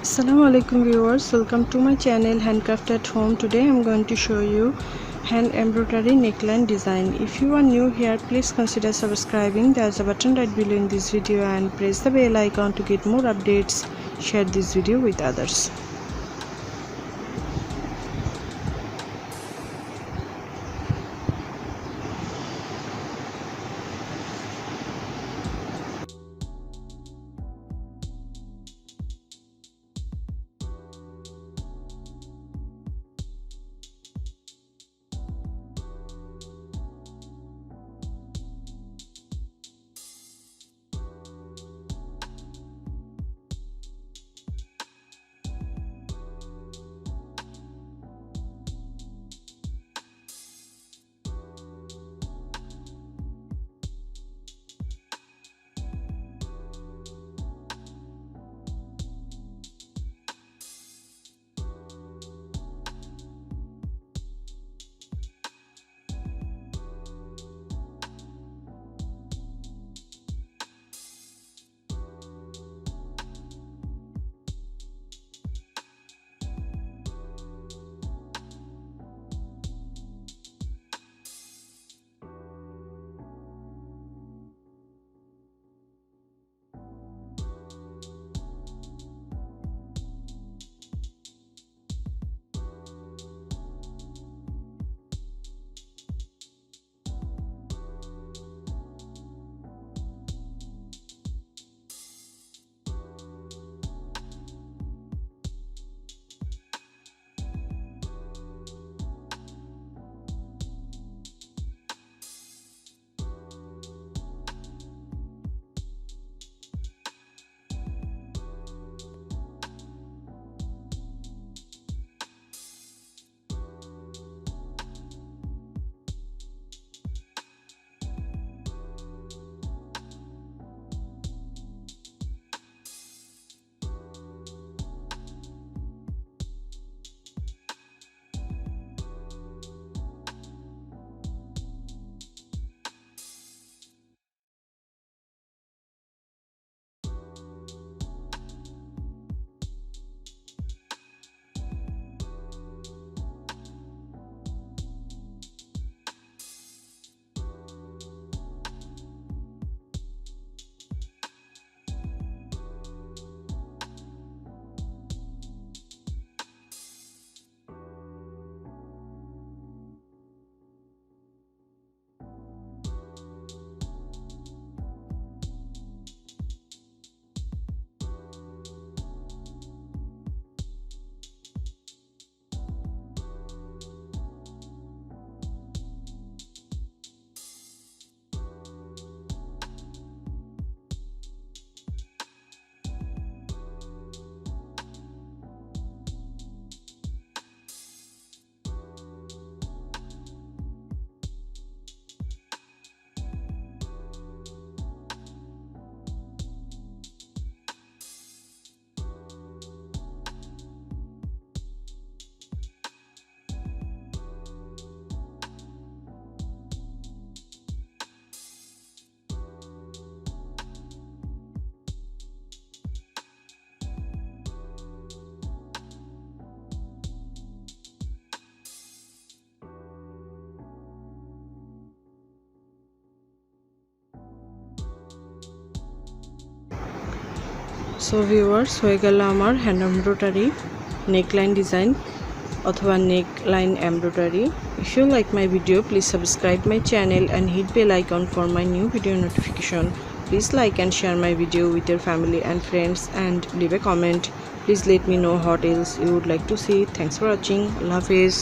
Assalamu alaikum viewers, welcome to my channel Handcraft at Home. Today I am going to show you hand embroidery neckline design. If you are new here, please consider subscribing. There's a button right below in this video and press the bell icon to get more updates. Share this video with others. So viewers, হয়ে গেল আমার hand embroidery neckline design অথবা neckline embroidery. If you like my video, please subscribe my channel and hit bell icon for my new video notification. Please like and share my video with your family and friends and leave a comment. Please let me know what else you would like to see. Thanks for watching. Allah Hafiz.